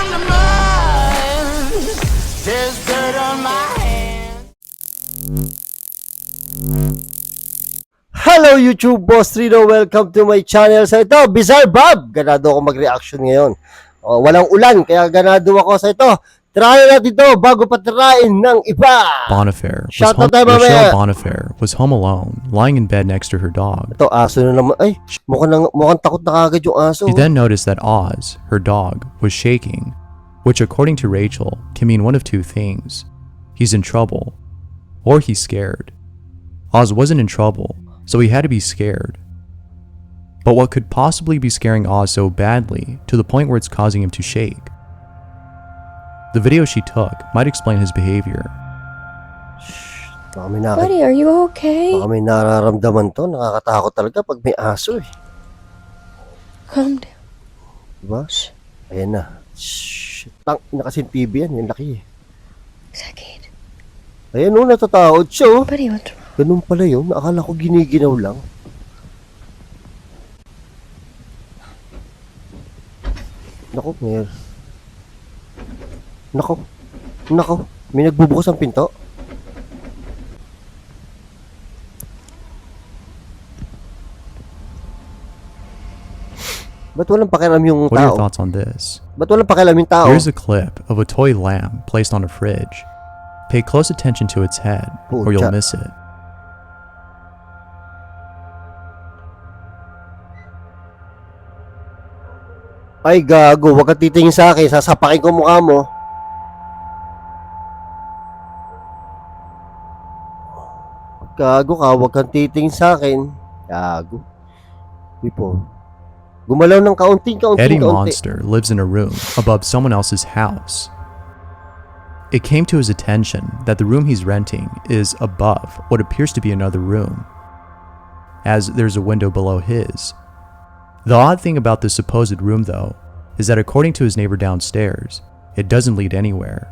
from the mud. There's dirt on my hands. Hello YouTube Boss Rino, welcome to my channel. Sa ito, Bizarre Bob. Ganado ako mag-reaction ngayon. Walang ulan, kaya ganado ako sa ito. Try natin ito bago pa tirain ng iba. Rochelle Bonifaire was home alone, lying in bed next to her dog. Ito, aso na naman. Ay, mukhang takot na kagad yung aso. She then noticed that Oz, her dog, was shaking, which according to Rachel can mean one of two things. He's in trouble, or he's scared. Oz wasn't in trouble, so he had to be scared. But what could possibly be scaring Oz so badly to the point where it's causing him to shake? The video she took might explain his behavior. Buddy, are you okay? Baka may nararamdaman to. Nakakatakot talaga pag may aso eh. Calm down. Diba? Ayan na. Shh. Nakasin TV yan. Yung laki eh. Sakit. Ayan o, natatakot siya oh. Buddy, what's wrong? Ganun pala yun. Akala ko giniginaw lang. Naku, ngayon. Nako, may nagbubukas ang pinto. Ba't walang pakialam yung tao? What are your thoughts on this? Ba't walang pakialam yung tao? Here's a clip of a toy lamb placed on a fridge. Pay close attention to its head, or you'll miss it. Ay gago, wag ka titingin sa akin, sasapakin ko mukha mo. Gago ka, wag kang titingin sa akin. Gago. Tipo, gumalaw ng kaunting. Eddie Monster lives in a room above someone else's house. It came to his attention that the room he's renting is above what appears to be another room, as there's a window below his. The odd thing about this supposed room, though, is that according to his neighbor downstairs, it doesn't lead anywhere.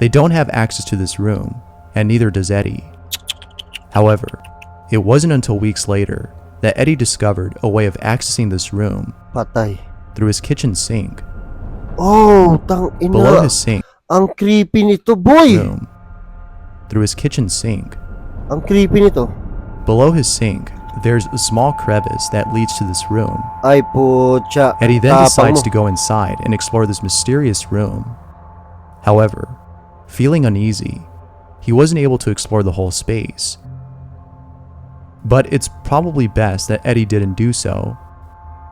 They don't have access to this room, and neither does Eddie. However, it wasn't until weeks later that Eddie discovered a way of accessing this room through his kitchen sink. Oh, tang ina. Below his sink. Ang creepy nito, boy. Through his kitchen sink. Ang creepy nito. Below his sink, there's a small crevice that leads to this room. Ay pucha. Eddie then decides to go inside and explore this mysterious room. However, feeling uneasy, he wasn't able to explore the whole space. But it's probably best that Eddie didn't do so,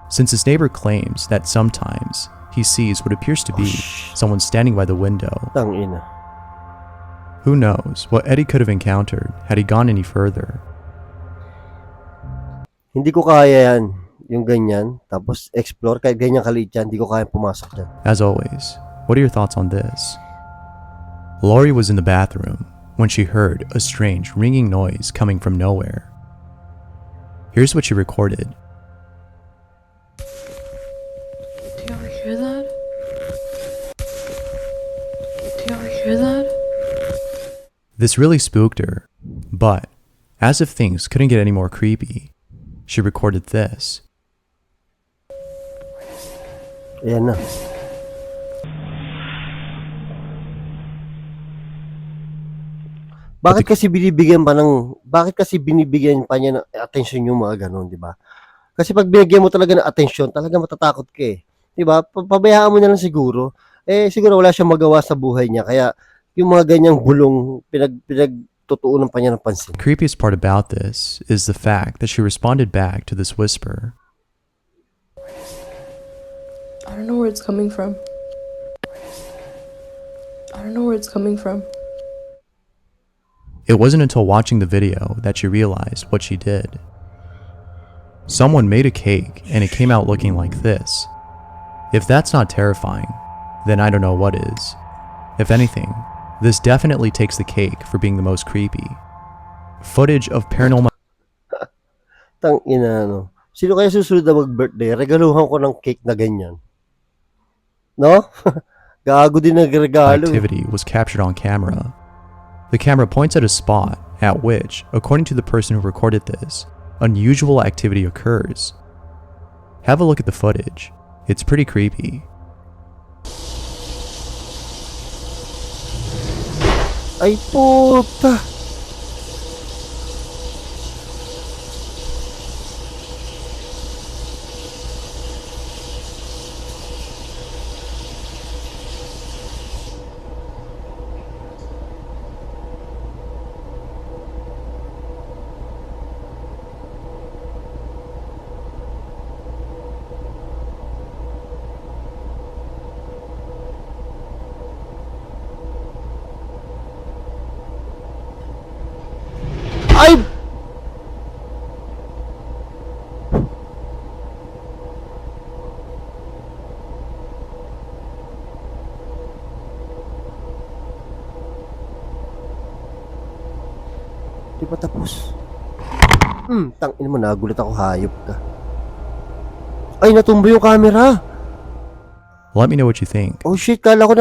since his neighbor claims that sometimes he sees what appears to be someone standing by the window. Tang ina. Who knows what Eddie could have encountered had he gone any further. Hindi ko kaya yan, yung ganyan, tapos explore, kahit ganyan kaliit yan, hindi ko kaya pumasok dyan. As always, what are your thoughts on this? Lori was in the bathroom when she heard a strange ringing noise coming from nowhere. Here's what she recorded. Do you ever hear that? Do you ever hear that? This really spooked her, but as if things couldn't get any more creepy, she recorded this. Ayan na. Bakit kasi binibigyan pa niya ng attention yung mga ganun, di ba? Kasi pag binigyan mo talaga ng attention, talaga matatakot ka eh. Di ba? Pabayaan mo na lang siguro. Eh, siguro wala siyang magawa sa buhay niya. Kaya, yung mga ganyang bulong, pinagtutuunan pa niya ng pansin. The creepiest part about this is the fact that she responded back to this whisper. I don't know where it's coming from. I don't know where it's coming from. It wasn't until watching the video that she realized what she did. Someone made a cake and it came out looking like this. If that's not terrifying, then I don't know what is. If anything, this definitely takes the cake for being the most creepy. Footage of paranormal... Tang ina, no? Sino kaya susunod na mag-birthday? Regaluhan ko ng cake na ganyan. No? Gago din nagregalo. Activity was captured on camera. The camera points at a spot at which, according to the person who recorded this, unusual activity occurs. Have a look at the footage. It's pretty creepy. Ay, puta. Ay! Di pa tapos. Tangin mo, nagulat ako, hayop ka. Ay, natumbo yung camera. Let me know what you think. Oh shit, kala ko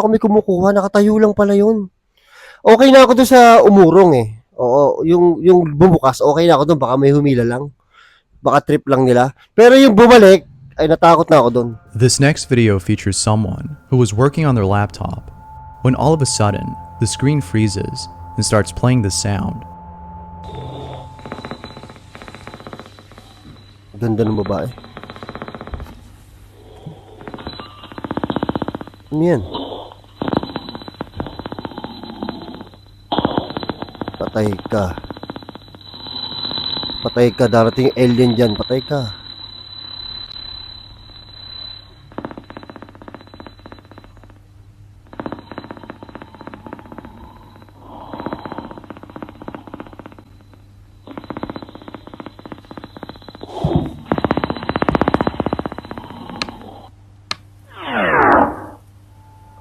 may kumukuha, nakatayo lang pala yun. Okay na ako doon sa umurong eh. Oo, yung bumukas, okay na ako doon, baka may humila lang. Baka trip lang nila. Pero yung bumalik, ay natakot na ako doon. This next video features someone who was working on their laptop when all of a sudden the screen freezes and starts playing this sound. Ganda ng babae. Ano yan? Patay ka. Patay ka, darating alien dyan. Patay ka.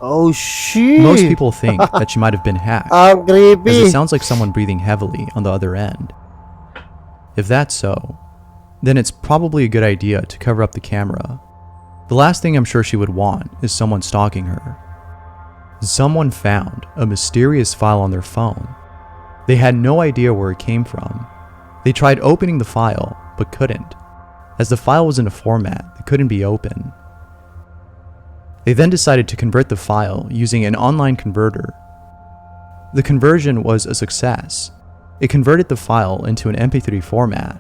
Oh shit! Most people think that she might have been hacked, Ang as creepy. it sounds like someone breathing heavily on the other end. If that's so, then it's probably a good idea to cover up the camera. The last thing I'm sure she would want is someone stalking her. Someone found a mysterious file on their phone. They had no idea where it came from. They tried opening the file, but couldn't, as the file was in a format that couldn't be opened. They then decided to convert the file using an online converter. The conversion was a success. It converted the file into an MP3 format.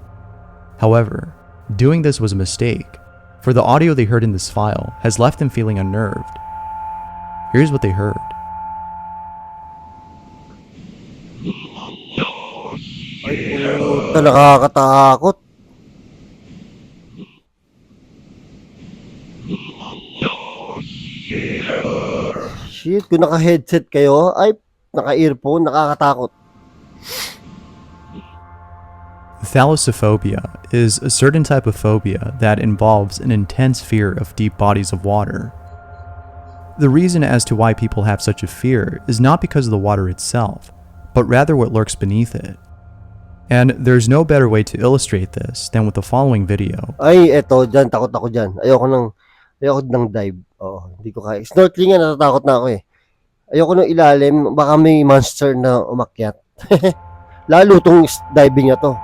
However, doing this was a mistake, for the audio they heard in this file has left them feeling unnerved. Here's what they heard. Puta, nakakatakot. Shit, kung naka-headset kayo, ay, naka-earphone, nakakatakot. Thalassophobia is a certain type of phobia that involves an intense fear of deep bodies of water. The reason as to why people have such a fear is not because of the water itself, but rather what lurks beneath it. And there's no better way to illustrate this than with the following video. Ay, eto, dyan, takot ako dyan. Ayoko ng dive. Oo, hindi ko kaya. Snorkeling nga, natatakot na ako eh. Ayoko ng ilalim, baka may monster na umakyat. Lalo tong diving na to.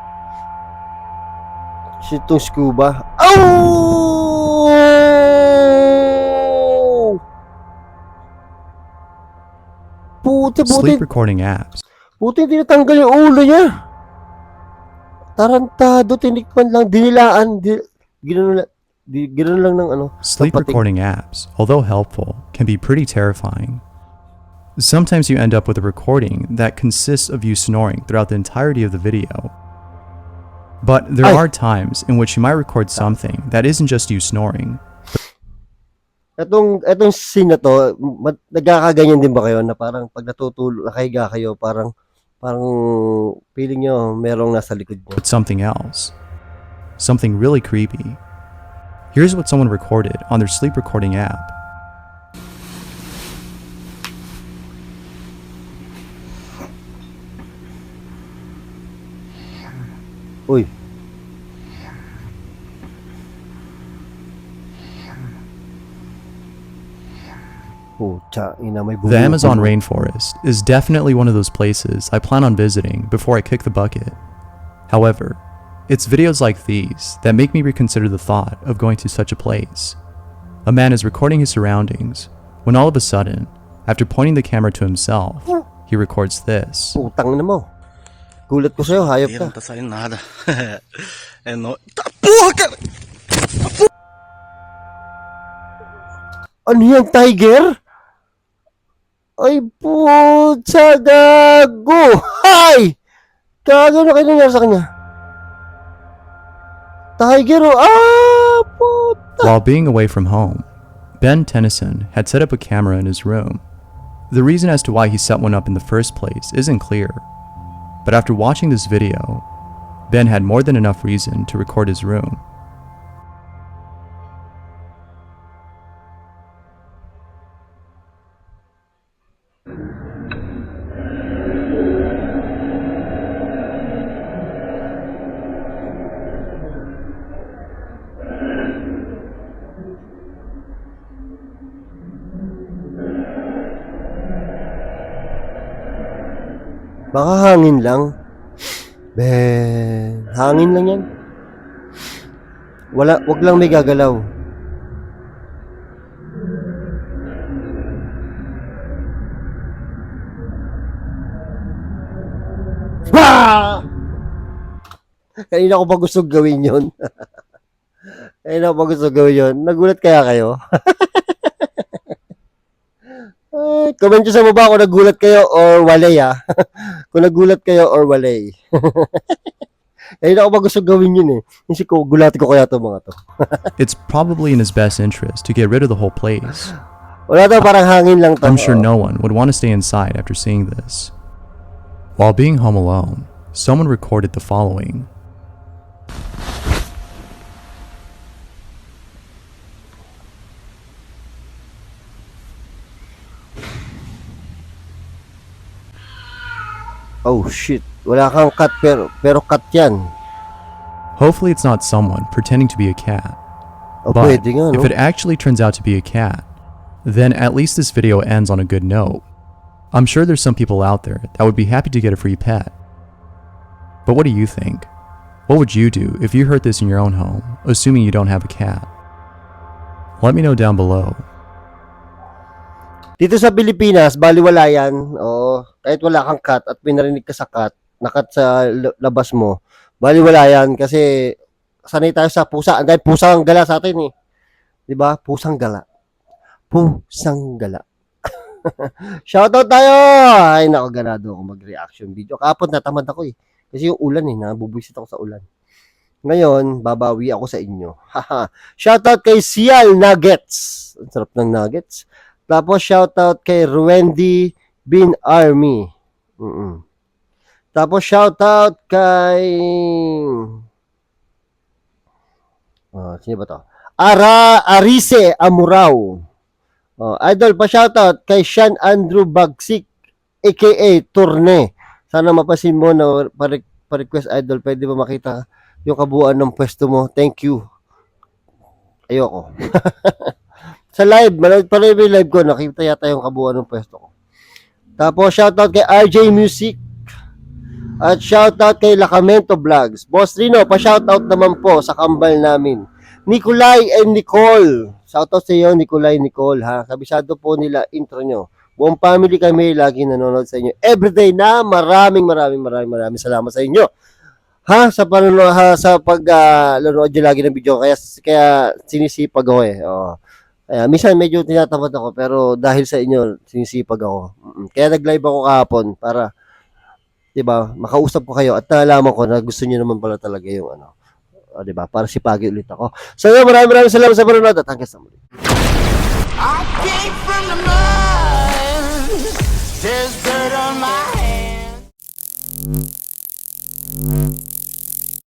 Shit, tong scuba. Oh! Sleep recording apps. Puti, hindi natanggal yung ulo niya. Tarantado, tinikman lang, dinilaan. Ganoon lang ng ano. Sleep papatik. recording apps, although helpful, can be pretty terrifying. Sometimes you end up with a recording that consists of you snoring throughout the entirety of the video. But there are times in which you might record something that isn't just you snoring. Etong scene na to, nagkakaganyan din ba kayo na parang pag natutulog, nakahiga kayo, parang feeling nyo merong nasa likod nyo. But something else. Something really creepy. Here's what someone recorded on their sleep recording app. Uy. The Amazon rainforest is definitely one of those places I plan on visiting before I kick the bucket. However, it's videos like these that make me reconsider the thought of going to such a place. A man is recording his surroundings when all of a sudden, after pointing the camera to himself, he records this. Putang na mo. Gulat ko sa'yo, hayop ka. Não tá saindo nada. É no... Tá porra, cara! Ano yan, tiger? Ay, putsa, gago! Hay! Gago na kayo nangyari sa kanya. Tiger, oh! Puta! While being away from home, Ben Tennyson had set up a camera in his room. The reason as to why he set one up in the first place isn't clear, but after watching this video, Ben had more than enough reason to record his room. Baka hangin lang. Ben, hangin lang yan. Wag lang may gagalaw. Ah! Kanina ko pa gusto gawin yun. Kanina ko pa gusto gawin yun. Nagulat kaya kayo? Comment nyo sa baba kung nagulat kayo or walay kung nagulat kayo or walay. Kanina ko pa gusto gawin yun eh. Kasi ko, gulatin ko kaya to mga to. It's probably in his best interest to get rid of the whole place. Wala daw, parang hangin lang to. I'm sure no one would want to stay inside after seeing this. While being home alone, someone recorded the following. Oh shit. Wala kang cat pero cat yan. Hopefully it's not someone pretending to be a cat. Oh, But pwede nga, no? if it actually turns out to be a cat, then at least this video ends on a good note. I'm sure there's some people out there that would be happy to get a free pet. But what do you think? What would you do if you heard this in your own home, assuming you don't have a cat? Let me know down below. Dito sa Pilipinas, baliwala yan. Oo, kahit wala kang cat at pinarinig ka sa cat, nakat sa labas mo, baliwala yan kasi sanay tayo sa pusa. Dahil pusang gala sa atin eh. 'Di ba? Pusang gala. Pusang gala. Shoutout tayo! Ay, nako, ganado ako mag-reaction video. Kapon natamad ako eh. Kasi yung ulan eh, nabubuisit ako sa ulan. Ngayon, babawi ako sa inyo. Haha. Shoutout kay Sial Nuggets. Ang sarap ng nuggets. Tapos shoutout kay Ruwendy Bin Army. Tapos shoutout kay sino ba to? Arise Amurao. Idol, pa shoutout kay Sean Andrew Bagsik aka Turne. Sana mapasin mo na pa-request idol, pwede ba makita yung kabuuan ng pwesto mo? Thank you. Ayoko. Sa live, manood pa rin yung live ko, nakita yata yung kabuuan ng pwesto ko. Tapos, shoutout kay RJ Music. At shoutout kay Lacamento Vlogs. Boss Rino, pa-shoutout naman po sa kambal namin. Nicolay and Nicole. Shoutout sa iyo, Nicolay, Nicole, ha. Kabisado po nila intro nyo. Buong family kami lagi nanonood sa inyo. Everyday na maraming salamat sa inyo. Ha, sa panonood, sa paglanood nyo lagi ng video. Kaya sinisipag ako eh. Minsan medyo tinatamad ako pero dahil sa inyo sinisipag ako. Kaya nag-live ako kahapon para 'di ba, makausap ko kayo at nalaman ko na gusto niyo naman pala talaga yung 'di ba, para sipagi ulit ako. So maraming salamat sa panonood at hanggang sa muli. I came from the mud.